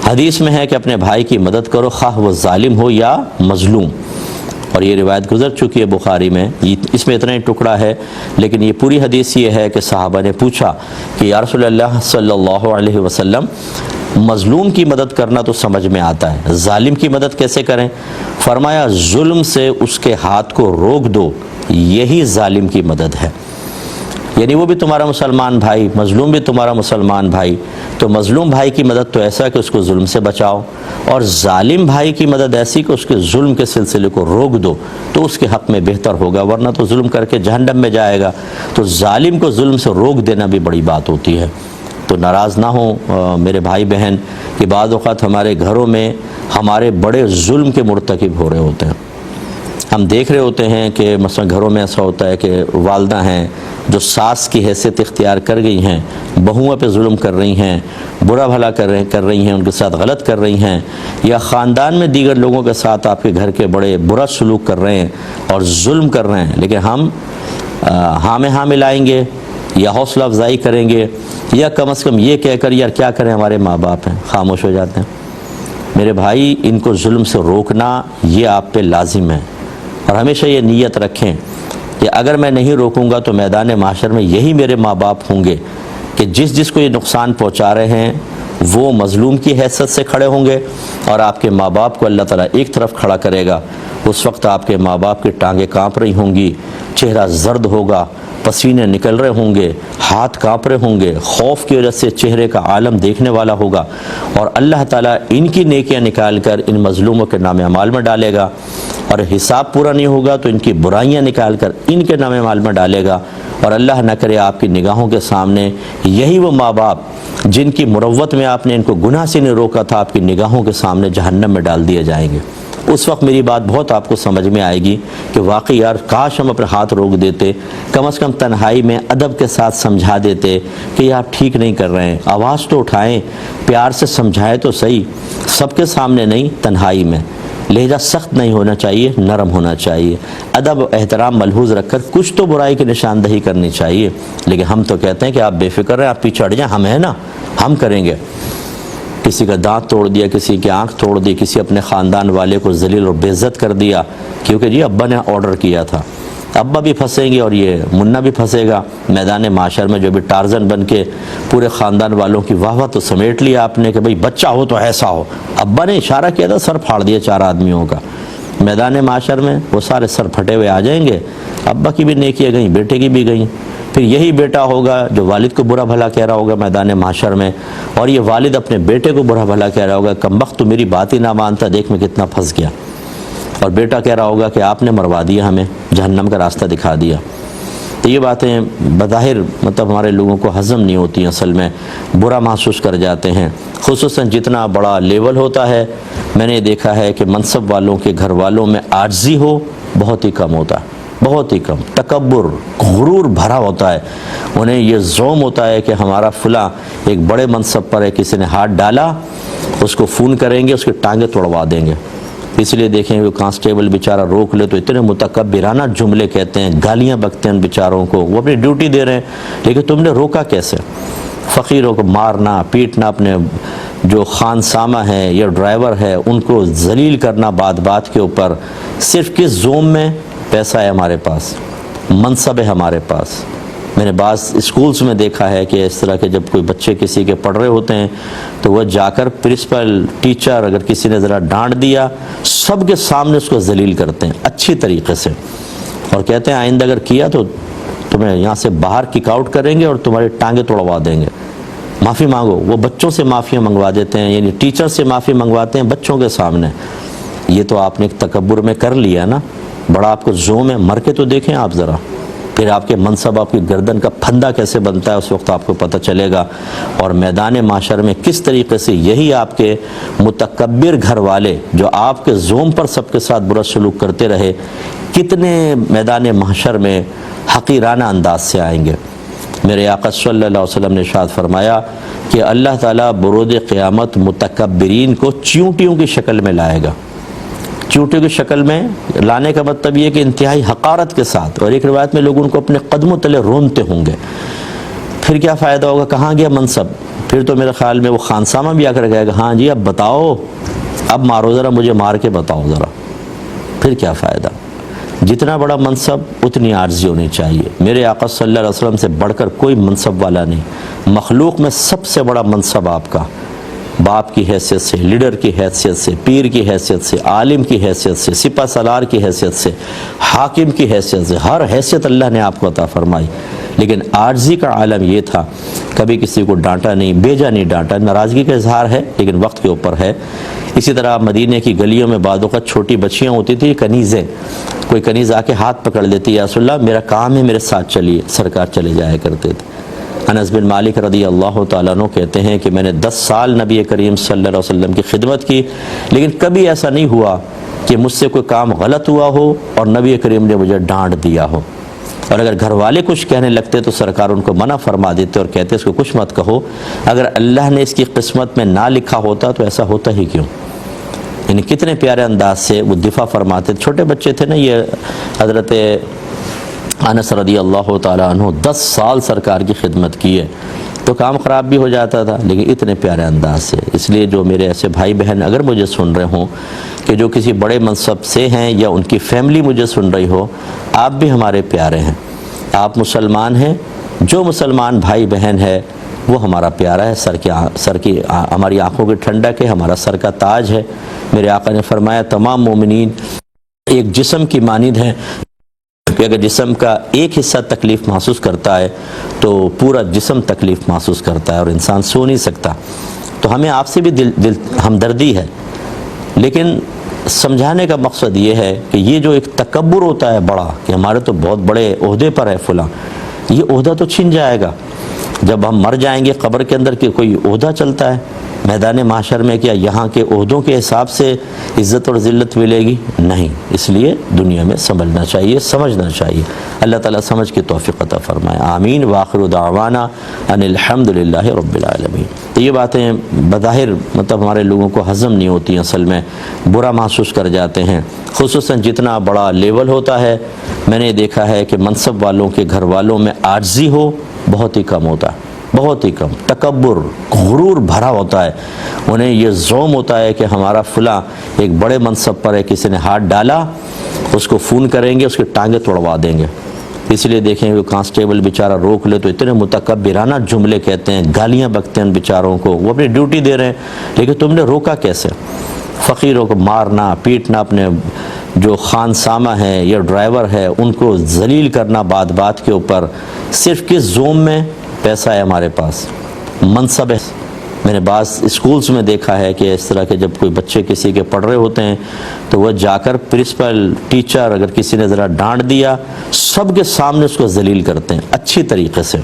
حدیث میں ہے کہ اپنے بھائی کی مدد کرو خواہ وہ ظالم ہو یا مظلوم، اور یہ روایت گزر چکی ہے بخاری میں، اس میں اتنا ہی ٹکڑا ہے، لیکن یہ پوری حدیث یہ ہے کہ صحابہ نے پوچھا کہ یا رسول اللہ صلی اللہ علیہ وسلم، مظلوم کی مدد کرنا تو سمجھ میں آتا ہے، ظالم کی مدد کیسے کریں؟ فرمایا ظلم سے اس کے ہاتھ کو روک دو، یہی ظالم کی مدد ہے۔ یعنی وہ بھی تمہارا مسلمان بھائی، مظلوم بھی تمہارا مسلمان بھائی، تو مظلوم بھائی کی مدد تو ایسا کہ اس کو ظلم سے بچاؤ، اور ظالم بھائی کی مدد ایسی کہ اس کے ظلم کے سلسلے کو روک دو، تو اس کے حق میں بہتر ہوگا، ورنہ تو ظلم کر کے جہنم میں جائے گا۔ تو ظالم کو ظلم سے روک دینا بھی بڑی بات ہوتی ہے۔ تو ناراض نہ ہوں میرے بھائی بہن کہ بعض اوقات ہمارے گھروں میں ہمارے بڑے ظلم کے مرتکب ہو رہے ہوتے ہیں۔ ہم دیکھ رہے ہوتے ہیں کہ مثلا گھروں میں ایسا ہوتا ہے کہ والدہ ہیں جو ساس کی حیثیت اختیار کر گئی ہیں، بہوؤں پہ ظلم کر رہی ہیں، برا بھلا کر رہی ہیں، ان کے ساتھ غلط کر رہی ہیں، یا خاندان میں دیگر لوگوں کے ساتھ آپ کے گھر کے بڑے برا سلوک کر رہے ہیں اور ظلم کر رہے ہیں، لیکن ہم ہاں میں ہاں ملائیں گے یا حوصلہ افزائی کریں گے، یا کم از کم یہ کہہ کر یار کیا کریں ہمارے ماں باپ ہیں، خاموش ہو جاتے ہیں۔ میرے بھائی ان کو ظلم سے روکنا یہ آپ پہ لازم ہے، اور ہمیشہ یہ نیت رکھیں کہ اگر میں نہیں روکوں گا تو میدان معاشر میں یہی میرے ماں باپ ہوں گے کہ جس کو یہ نقصان پہنچا رہے ہیں وہ مظلوم کی حیثیت سے کھڑے ہوں گے، اور آپ کے ماں باپ کو اللہ تعالیٰ ایک طرف کھڑا کرے گا۔ اس وقت آپ کے ماں باپ کی ٹانگیں کانپ رہی ہوں گی، چہرہ زرد ہوگا، پسینے نکل رہے ہوں گے، ہاتھ کانپ رہے ہوں گے، خوف کی وجہ سے چہرے کا عالم دیکھنے والا ہوگا، اور اللہ تعالیٰ ان کی نیکیاں نکال کر ان مظلوموں کے نام اعمال میں ڈالے گا، اور حساب پورا نہیں ہوگا تو ان کی برائیاں نکال کر ان کے نام اعمال میں ڈالے گا، اور اللہ نہ کرے آپ کی نگاہوں کے سامنے یہی وہ ماں باپ جن کی مروت میں آپ نے ان کو گناہ سے نہیں روکا تھا، آپ کی نگاہوں کے سامنے جہنم میں ڈال دیے جائیں گے۔ اس وقت میری بات بہت آپ کو سمجھ میں آئے گی کہ واقعی یار کاش ہم اپنے ہاتھ روک دیتے، کم از کم تنہائی میں ادب کے ساتھ سمجھا دیتے کہ یہ آپ ٹھیک نہیں کر رہے ہیں، آواز تو اٹھائیں، پیار سے سمجھائیں تو صحیح، سب کے سامنے نہیں، تنہائی میں۔ لہجہ سخت نہیں ہونا چاہیے، نرم ہونا چاہیے، ادب احترام ملحوظ رکھ کر کچھ تو برائی کی نشاندہی کرنی چاہیے، لیکن ہم تو کہتے ہیں کہ آپ بے فکر رہیں، آپ پیچھے ہٹ جائیں، ہم ہیں نا، ہم کریں گے۔ کسی کا دانت توڑ دیا، کسی کی آنکھ توڑ دی، کسی اپنے خاندان والے کو ذلیل اور بے عزت کر دیا، کیونکہ جی ابا نے آرڈر کیا تھا۔ ابا بھی پھنسیں گے اور یہ منا بھی پھنسے گا میدان معاشر میں، جو بھی ٹارزن بن کے پورے خاندان والوں کی واہ واہ تو سمیٹ لیا آپ نے کہ بھئی بچہ ہو تو ایسا ہو، ابا نے اشارہ کیا تھا، سر پھاڑ دیا 4 آدمیوں کا۔ میدان معاشر میں وہ سارے سر پھٹے ہوئے آ جائیں گے، ابا کی بھی نیکیاں گئیں، بیٹے کی بھی گئیں، پھر یہی بیٹا ہوگا جو والد کو برا بھلا کہہ رہا ہوگا میدان محشر میں، اور یہ والد اپنے بیٹے کو برا بھلا کہہ رہا ہوگا، کمبخت تو میری بات ہی نہ مانتا، دیکھ میں کتنا پھنس گیا، اور بیٹا کہہ رہا ہوگا کہ آپ نے مروا دیا، ہمیں جہنم کا راستہ دکھا دیا۔ تو یہ باتیں بظاہر مطلب ہمارے لوگوں کو ہضم نہیں ہوتی ہیں، اصل میں برا محسوس کر جاتے ہیں، خصوصاً جتنا بڑا لیول ہوتا ہے۔ میں نے دیکھا ہے کہ منصب والوں کے گھر والوں میں عاجزی ہو بہت ہی کم ہوتا ہے، بہت ہی کم، تکبر غرور بھرا ہوتا ہے، انہیں یہ زوم ہوتا ہے کہ ہمارا فلاں ایک بڑے منصب پر ہے، کسی نے ہاتھ ڈالا اس کو فون کریں گے، اس کی ٹانگیں توڑوا دیں گے۔ اس لیے دیکھیں وہ کانسٹیبل بیچارہ روک لے تو اتنے متکبرانہ جملے کہتے ہیں، گالیاں بکتے ہیں ان بیچاروں کو، وہ اپنی ڈیوٹی دے رہے ہیں لیکن تم نے روکا کیسے؟ فقیروں کو مارنا پیٹنا، اپنے جو خانسامہ ہے یا ڈرائیور ہے ان کو ذلیل کرنا بات بات کے اوپر، صرف کس زوم میں؟ پیسہ ہے ہمارے پاس، منصب ہے ہمارے پاس۔ میں نے بعض اسکولز میں دیکھا ہے کہ اس طرح کے جب کوئی بچے کسی کے پڑھ رہے ہوتے ہیں تو وہ جا کر پرنسپل ٹیچر اگر کسی نے ذرا ڈانٹ دیا سب کے سامنے اس کو ذلیل کرتے ہیں اچھی طریقے سے، اور کہتے ہیں آئندہ اگر کیا تو تمہیں یہاں سے باہر کک آؤٹ کریں گے اور تمہاری ٹانگیں توڑوا دیں گے، معافی مانگو۔ وہ بچوں سے معافی منگوا دیتے ہیں، یعنی ٹیچر سے معافی منگواتے ہیں بچوں کے سامنے۔ یہ تو آپ نے ایک تکبر میں کر لیا نا، بڑا آپ کو زوم ہے، مر کے تو دیکھیں آپ ذرا، پھر آپ کے منصب آپ کی گردن کا پھندا کیسے بنتا ہے اس وقت آپ کو پتہ چلے گا۔ اور میدان معاشر میں کس طریقے سے یہی آپ کے متکبر گھر والے جو آپ کے زوم پر سب کے ساتھ برا سلوک کرتے رہے، کتنے میدان محشر میں حقیرانہ انداز سے آئیں گے۔ میرے آقا صلی اللہ علیہ وسلم نے ارشاد فرمایا کہ اللہ تعالیٰ برود قیامت متکبرین کو چیونٹیوں کی شکل میں لائے گا۔ چیونٹیوں کی شکل میں لانے کا مطلب یہ کہ انتہائی حقارت کے ساتھ، اور ایک روایت میں لوگ ان کو اپنے قدموں تلے رونتے ہوں گے۔ پھر کیا فائدہ ہوگا؟ کہاں گیا منصب؟ پھر تو میرے خیال میں وہ خانسامہ بھی آ کر کہے گا ہاں جی اب بتاؤ، اب مارو ذرا، مجھے مار کے بتاؤ ذرا، پھر کیا فائدہ؟ جتنا بڑا منصب اتنی عاجزی ہونی چاہیے۔ میرے آقا صلی اللہ علیہ وسلم سے بڑھ کر کوئی منصب والا نہیں، مخلوق میں سب سے بڑا منصب آپ کا، باپ کی حیثیت سے، لیڈر کی حیثیت سے، پیر کی حیثیت سے، عالم کی حیثیت سے، سپہ سالار کی حیثیت سے، حاکم کی حیثیت سے، ہر حیثیت اللہ نے آپ کو عطا فرمائی، لیکن عاجزی کا عالم یہ تھا، کبھی کسی کو ڈانٹا نہیں، بیجا نہیں ڈانٹا۔ ناراضگی کا اظہار ہے لیکن وقت کے اوپر ہے۔ اسی طرح مدینے کی گلیوں میں بعض اوقات چھوٹی بچیاں ہوتی تھی، کنیزیں، کوئی کنیز آ کے ہاتھ پکڑ لیتی، یا رسول اللہ میرا کام ہے میرے ساتھ چلیے، سرکار چلے جایا کرتے تھے۔ انس بن مالک رضی اللہ تعالیٰ عنہ کہتے ہیں کہ میں نے 10 سال نبی کریم صلی اللہ علیہ وسلم کی خدمت کی، لیکن کبھی ایسا نہیں ہوا کہ مجھ سے کوئی کام غلط ہوا ہو اور نبی کریم نے مجھے ڈانٹ دیا ہو، اور اگر گھر والے کچھ کہنے لگتے تو سرکار ان کو منع فرما دیتے اور کہتے اس کو کچھ مت کہو، اگر اللہ نے اس کی قسمت میں نہ لکھا ہوتا تو ایسا ہوتا ہی کیوں؟ یعنی کتنے پیارے انداز سے وہ دفاع فرماتے تھے۔ چھوٹے بچے تھے نا یہ حضرت انس رضی اللہ تعالیٰ عنہ، 10 سال سرکار کی خدمت کی ہے، تو کام خراب بھی ہو جاتا تھا لیکن اتنے پیارے انداز سے۔ اس لیے جو میرے ایسے بھائی بہن اگر مجھے سن رہے ہوں کہ جو کسی بڑے منصب سے ہیں یا ان کی فیملی مجھے سن رہی ہو، آپ بھی ہمارے پیارے ہیں، آپ مسلمان ہیں، جو مسلمان بھائی بہن ہے وہ ہمارا پیارا ہے، سر کی ہماری آنکھوں کی ٹھنڈک ہے، ہمارا سر کا تاج ہے۔ میرے آقا نے فرمایا تمام مومنین ایک جسم کی مانند ہیں کہ اگر جسم کا ایک حصہ تکلیف محسوس کرتا ہے تو پورا جسم تکلیف محسوس کرتا ہے اور انسان سو نہیں سکتا۔ تو ہمیں آپ سے بھی دل ہمدردی ہے، لیکن سمجھانے کا مقصد یہ ہے کہ یہ جو ایک تکبر ہوتا ہے بڑا کہ ہمارے تو بہت بڑے عہدے پر ہے فلاں، یہ عہدہ تو چھن جائے گا جب ہم مر جائیں گے قبر کے اندر، کہ کوئی عہدہ چلتا ہے میدان محشر میں، کیا یہاں کے عہدوں کے حساب سے عزت اور ذلت ملے گی؟ نہیں۔ اس لیے دنیا میں سمجھنا چاہیے، سمجھنا چاہیے۔ اللہ تعالیٰ سمجھ کی توفیق عطا فرمائے، آمین۔ وآخر دعوانا ان الحمد للہ رب العالمین۔ تو یہ باتیں بظاہر مطلب ہمارے لوگوں کو ہضم نہیں ہوتی، اصل میں برا محسوس کر جاتے ہیں، خصوصاً جتنا بڑا لیول ہوتا ہے۔ میں نے دیکھا ہے کہ منصب والوں کے گھر والوں میں عاجزی ہو بہت ہی کم ہوتا ہے، بہت ہی کم۔ تکبر، غرور بھرا ہوتا ہے، انہیں یہ زوم ہوتا ہے کہ ہمارا فلاں ایک بڑے منصب پر ہے، کسی نے ہاتھ ڈالا اس کو فون کریں گے، اس کی ٹانگیں توڑوا دیں گے۔ اس لیے دیکھیں کہ کانسٹیبل بیچارہ روک لے تو اتنے متکبرانہ جملے کہتے ہیں، گالیاں بکتے ہیں ان بیچاروں کو، وہ اپنی ڈیوٹی دے رہے ہیں لیکن تم نے روکا کیسے؟ فقیروں کو مارنا پیٹنا، اپنے جو خانسامہ ہے یا ڈرائیور ہے ان کو ذلیل کرنا بات بات کے اوپر، صرف کس زوم میں؟ پیسہ ہے ہمارے پاس، منصب ہے۔ میں نے بعض اسکولز میں دیکھا ہے کہ اس طرح کے جب کوئی بچے کسی کے پڑھ رہے ہوتے ہیں تو وہ جا کر پرنسپل، ٹیچر اگر کسی نے ذرا ڈانٹ دیا، سب کے سامنے اس کو ذلیل کرتے ہیں اچھی طریقے سے۔